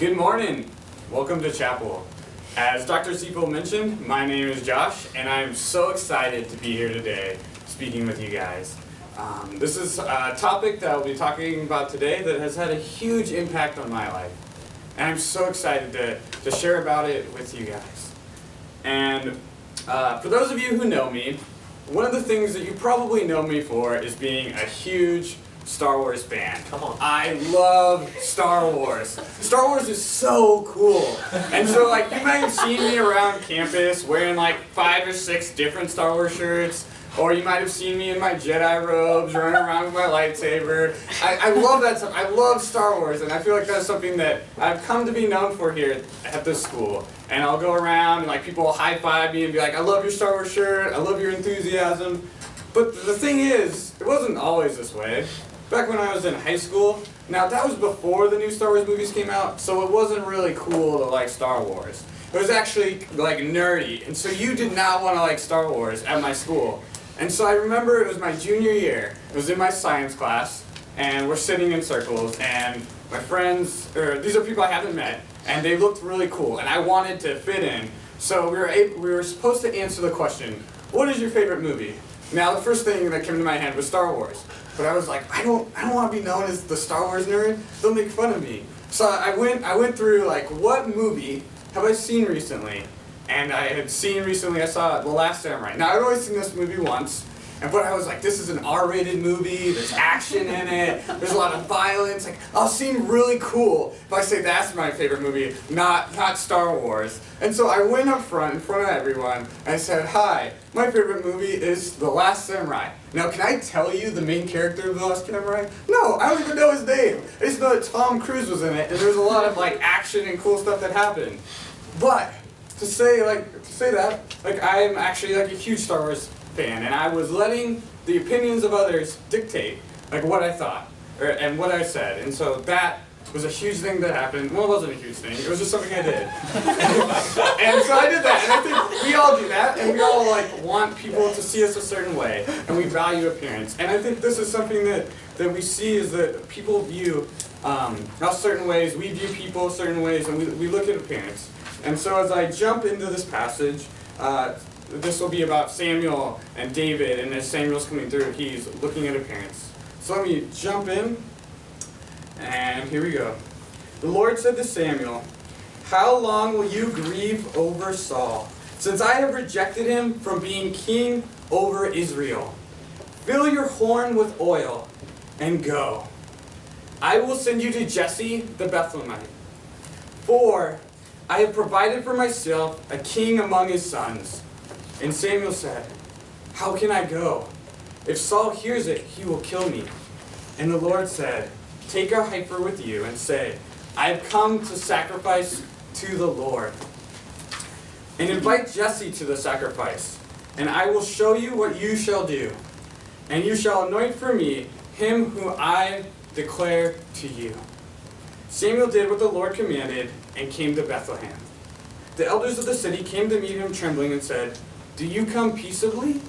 Good morning. Welcome to chapel. As Dr. Zipo mentioned, my name is Josh, and I'm so excited to be here today speaking with you guys. This is a topic that I'll be talking about today that has had a huge impact on my life. And I'm so excited to share about it with you guys. And for those of you who know me, one of the things that you probably know me for is being a huge Star Wars fan. Come on. I love Star Wars. Star Wars is so cool. And so like you might have seen me around campus wearing like 5 or 6 different Star Wars shirts, or you might have seen me in my Jedi robes running around with my lightsaber. I love that stuff. I love Star Wars, and I feel like that's something that I've come to be known for here at this school. And I'll go around and like people will high five me and be like, I love your Star Wars shirt, I love your enthusiasm. But the thing is, it wasn't always this way. Back when I was in high school, now that was before the new Star Wars movies came out, so it wasn't really cool to like Star Wars. It was actually like nerdy, and so you did not want to like Star Wars at my school. And so I remember it was my junior year. It was in my science class, and we're sitting in circles, and my friends, or these are people I haven't met, and they looked really cool, and I wanted to fit in. So we were supposed to answer the question, what is your favorite movie? Now the first thing that came to my head was Star Wars. But I was like, I don't want to be known as the Star Wars nerd. They'll make fun of me. So I went through like, what movie have I seen recently? And I had seen recently, I saw The Last Samurai. Now I'd always seen this movie once, but I was like, this is an R-rated movie. There's action in it. There's a lot of violence. Like, I'll seem really cool if I say that's my favorite movie, not Star Wars. And so I went up front, in front of everyone, and I said, hi, my favorite movie is The Last Samurai. Now, can I tell you the main character of The Last Samurai? No, I don't even know his name. I just know that Tom Cruise was in it, and there was a lot of like action and cool stuff that happened. But to say that, like I'm actually like a huge Star Wars fan, and I was letting the opinions of others dictate like what I thought and what I said, and so that was a huge thing that happened. Well, it wasn't a huge thing. It was just something I did. And so I did that, and I think we all do that, and we all like want people to see us a certain way, and we value appearance. And I think this is something that we see is that people view us certain ways, we view people certain ways, and we look at appearance. And so as I jump into this passage, this will be about Samuel and David, and as Samuel's coming through, he's looking at appearance. So let me jump in. And here we go. The Lord said to Samuel, how long will you grieve over Saul, since I have rejected him from being king over Israel? Fill your horn with oil and go. I will send you to Jesse the Bethlehemite. For I have provided for myself a king among his sons. And Samuel said, how can I go? If Saul hears it, he will kill me. And the Lord said, take a heifer with you and say, I have come to sacrifice to the Lord. And invite Jesse to the sacrifice, and I will show you what you shall do. And you shall anoint for me him whom I declare to you. Samuel did what the Lord commanded and came to Bethlehem. The elders of the city came to meet him trembling and said, do you come peaceably?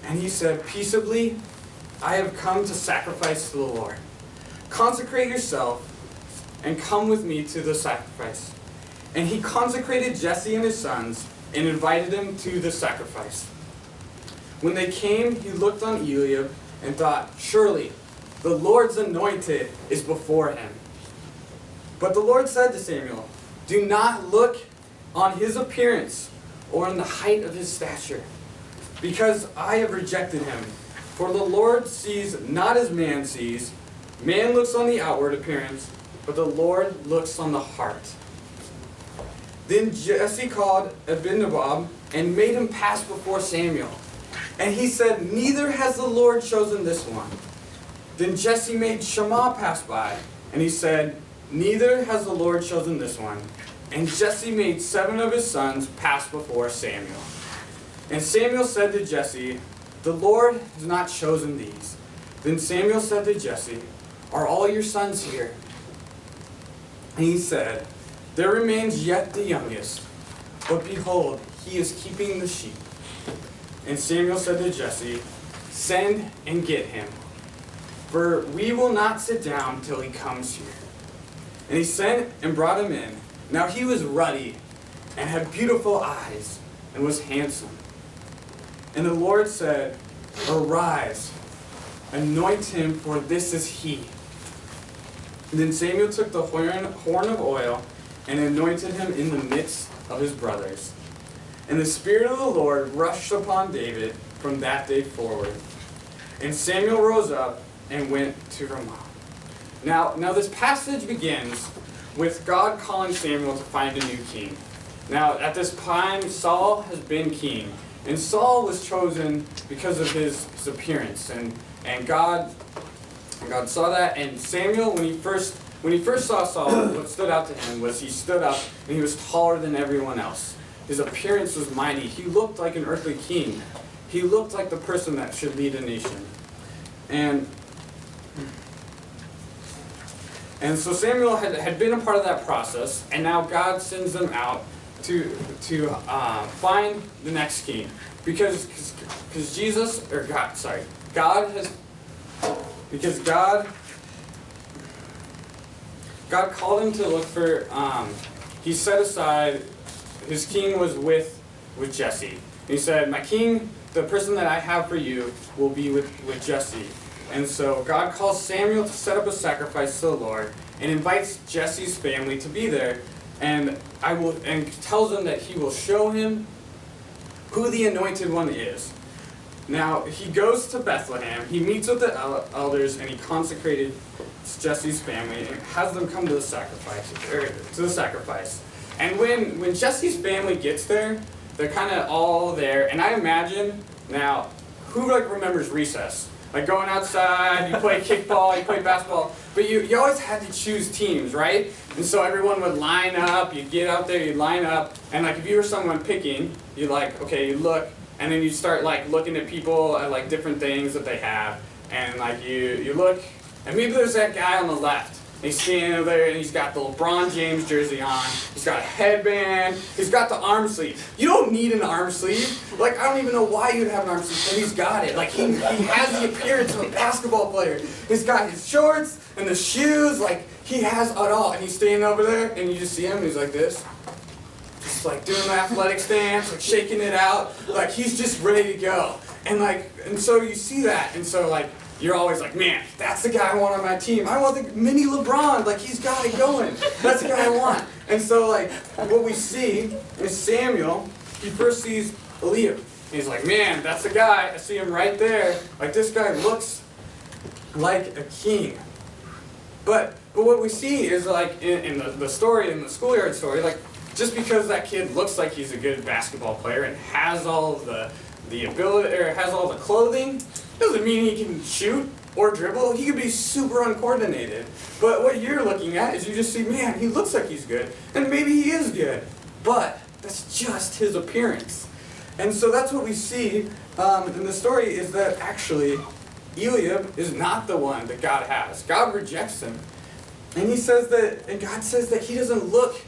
And he said, peaceably, I have come to sacrifice to the Lord. Consecrate yourself and come with me to the sacrifice. And he consecrated Jesse and his sons and invited them to the sacrifice. When they came, he looked on Eliab and thought, surely the Lord's anointed is before him. But the Lord said to Samuel, do not look on his appearance or on the height of his stature, because I have rejected him. For the Lord sees not as man sees. Man looks on the outward appearance, but the Lord looks on the heart. Then Jesse called Abinadab and made him pass before Samuel. And he said, neither has the Lord chosen this one. Then Jesse made Shammah pass by, and he said, neither has the Lord chosen this one. And Jesse made 7 of his sons pass before Samuel. And Samuel said to Jesse, the Lord has not chosen these. Then Samuel said to Jesse, are all your sons here? And he said, there remains yet the youngest, but behold, he is keeping the sheep. And Samuel said to Jesse, send and get him, for we will not sit down till he comes here. And he sent and brought him in. Now he was ruddy and had beautiful eyes and was handsome. And the Lord said, "Arise, anoint him, for this is he." And then Samuel took the horn of oil and anointed him in the midst of his brothers. And the Spirit of the Lord rushed upon David from that day forward. And Samuel rose up and went to Ramah. Now this passage begins with God calling Samuel to find a new king. Now at this time, Saul has been king. And Saul was chosen because of his appearance. And God saw that. And Samuel, when he first saw Saul, what stood out to him was he stood up and he was taller than everyone else. His appearance was mighty. He looked like an earthly king. He looked like the person that should lead a nation. And so Samuel had been a part of that process, and now God sends them out to find the next king, because God called him to look for. He set aside. His king was with Jesse. He said, "My king, the person that I have for you, will be with Jesse." And so God calls Samuel to set up a sacrifice to the Lord, and invites Jesse's family to be there, and tells them that he will show him who the anointed one is. Now he goes to Bethlehem. He meets with the elders, and he consecrated Jesse's family and has them come to the sacrifice. And when Jesse's family gets there, they're kind of all there. And I imagine now, who remembers recess? Like going outside, you play kickball, you play basketball, but you always had to choose teams, right? And so everyone would line up, you'd get out there, you'd line up, and if you were someone picking, you look, and then you start looking at people at different things that they have, and you look, and maybe there's that guy on the left. He's standing over there and he's got the LeBron James jersey on. He's got a headband. He's got the arm sleeve. You don't need an arm sleeve. I don't even know why you'd have an arm sleeve, but he's got it. He has the appearance of a basketball player. He's got his shorts and the shoes. He has it all. And he's standing over there and you just see him and he's like this. Just doing the athletic stance, shaking it out. He's just ready to go. And so you see that. And so you're always man, that's the guy I want on my team. I want the mini LeBron. He's got it going. That's the guy I want. And so, what we see is Samuel, he first sees Eliab. He's man, that's the guy. I see him right there. This guy looks like a king. But what we see is, in the story, in the schoolyard story, just because that kid looks like he's a good basketball player and has all of the ability, or has all the clothing, doesn't mean he can shoot or dribble. He could be super uncoordinated. But what you're looking at is you just see, man, he looks like he's good. And maybe he is good. But that's just his appearance. And so that's what we see in the story, is that actually Eliab is not the one that God has. God rejects him. And God says that he doesn't look,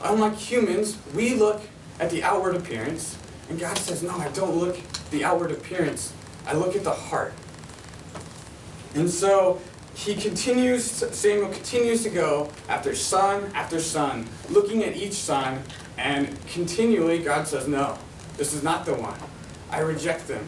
unlike humans, we look at the outward appearance. And God says, no, I don't look at the outward appearance. I look at the heart. And so Samuel continues to go after son, looking at each son, and continually God says, no, this is not the one. I reject them.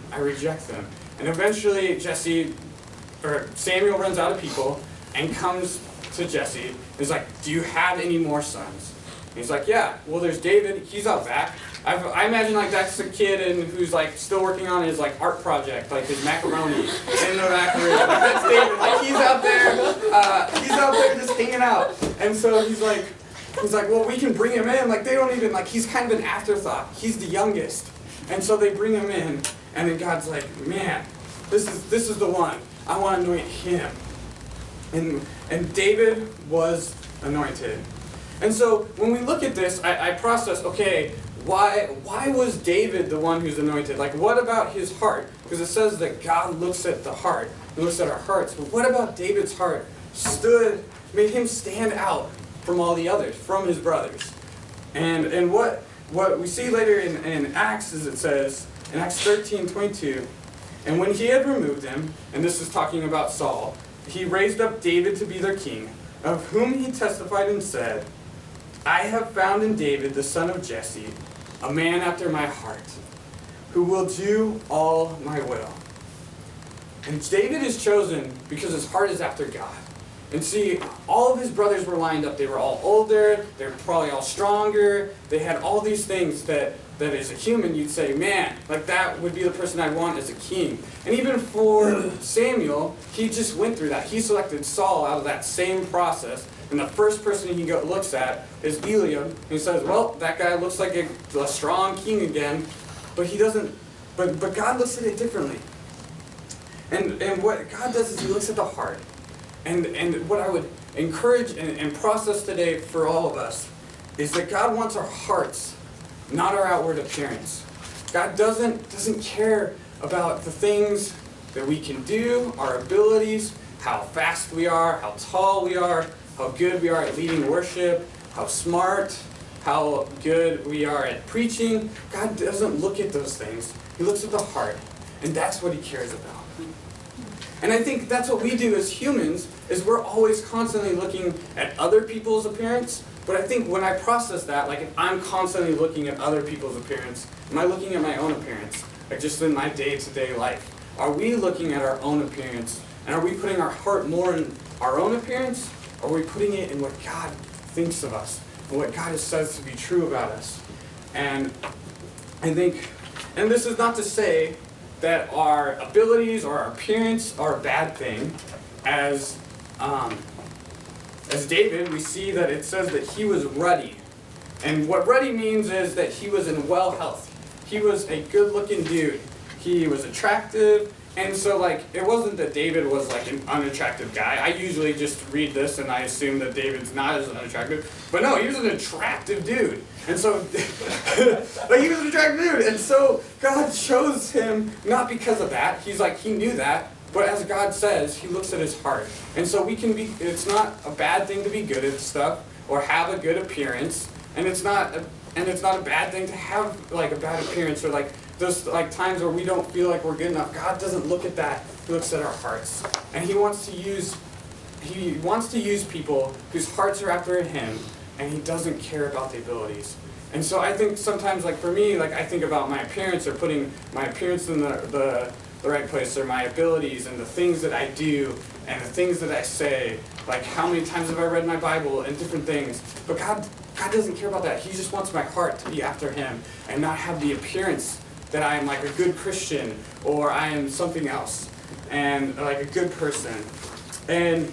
And eventually Samuel runs out of people and comes to Jesse. He's do you have any more sons? And he's yeah, well, there's David. He's out back. I imagine that's the kid who's still working on his art project, his macaroni in the back room. That's David. He's out there just hanging out. And so he's well, we can bring him in. They don't even he's kind of an afterthought. He's the youngest. And so they bring him in, and then God's man, this is the one. I want to anoint him. And David was anointed. And so when we look at this, I process, okay, why was David the one who's anointed? What about his heart? Because it says that God looks at the heart. He looks at our hearts. But what about David's heart made him stand out from all the others, from his brothers? And what we see later in Acts is it says, in Acts 13:22, and when he had removed him, and this is talking about Saul, he raised up David to be their king, of whom he testified and said, I have found in David, the son of Jesse, a man after my heart, who will do all my will. And David is chosen because his heart is after God. And see, all of his brothers were lined up. They were all older. They were probably all stronger. They had all these things that as a human you'd say, man, like that would be the person I'd want as a king. And even for Samuel, he just went through that. He selected Saul out of that same process. And the first person he looks at is Eliab. And he says, well, that guy looks like a strong king again. But he doesn't, but God looks at it differently. And what God does is he looks at the heart. And what I would encourage and process today for all of us is that God wants our hearts, not our outward appearance. God doesn't care about the things that we can do, our abilities, how fast we are, how tall we are, how good we are at leading worship, how smart, how good we are at preaching. God doesn't look at those things. He looks at the heart, and that's what he cares about. And I think that's what we do as humans, is we're always constantly looking at other people's appearance. But I think when I process that, like if I'm constantly looking at other people's appearance, am I looking at my own appearance? Like just in my day-to-day life. Are we looking at our own appearance? And are we putting our heart more in our own appearance? Or are we putting it in what God thinks of us? And what God says to be true about us? And I think, and this is not to say that our abilities or our appearance are a bad thing. As David, we see that it says that he was ruddy. And what ruddy means is that he was in well health. He was a good-looking dude. He was attractive. And so, like, it wasn't that David was, like, an unattractive guy. I usually just read this and I assume that David's not as unattractive. But no, he was an attractive dude. And so, like, he was an attractive dude. And so, God chose him not because of that. He's like, he knew that. But as God says, he looks at his heart. And so we can be, it's not a bad thing to be good at stuff or have a good appearance. And it's not a bad thing to have, like, a bad appearance or, like, those like times where we don't feel like we're good enough. God doesn't look at that. He looks at our hearts. And he wants to use people whose hearts are after him, and he doesn't care about the abilities. And so I think sometimes, like for me, like I think about my appearance or putting my appearance in the right place, or my abilities and the things that I do and the things that I say. Like how many times have I read my Bible and different things. But God doesn't care about that. He just wants my heart to be after him and not have the appearance that I am like a good Christian or I am something else and like a good person. And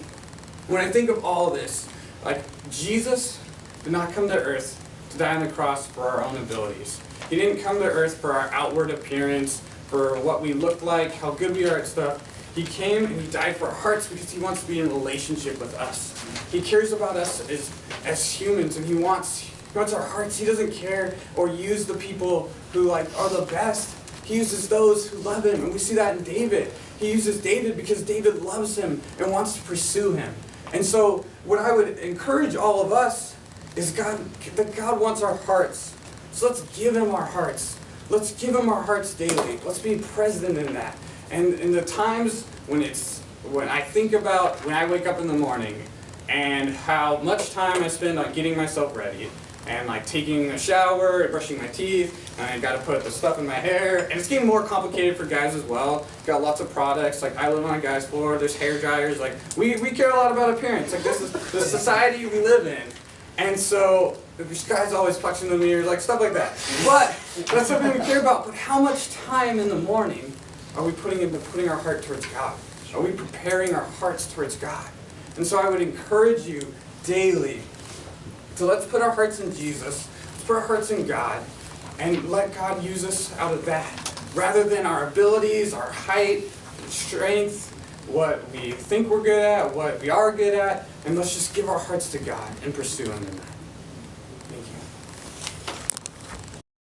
when I think of all this, like Jesus did not come to earth to die on the cross for our own abilities. He didn't come to earth for our outward appearance, for what we look like, how good we are at stuff. He came and he died for our hearts because he wants to be in relationship with us. He cares about us as humans, and he wants our hearts. He doesn't care or use the people who like are the best. He uses those who love him, and we see that in David. He uses David because David loves him and wants to pursue him. And so what I would encourage all of us is that God wants our hearts. So let's give him our hearts. Let's give him our hearts daily. Let's be present in that. And in the times when I think about when I wake up in the morning and how much time I spend on getting myself ready and like taking a shower and brushing my teeth, and I got to put the stuff in my hair, and it's getting more complicated for guys as well. Got lots of products, like I live on a guy's floor, there's hair dryers, like we care a lot about appearance. Like this is the society we live in. And so this guy's always flexing the mirrors, like stuff like that. But that's something we care about. But how much time in the morning are we putting into putting our heart towards God? Are we preparing our hearts towards God? And so I would encourage you daily to let's put our hearts in Jesus, let's put our hearts in God, and let God use us out of that. Rather than our abilities, our height, strength, what we think we're good at, what we are good at, and let's just give our hearts to God and pursue him in that.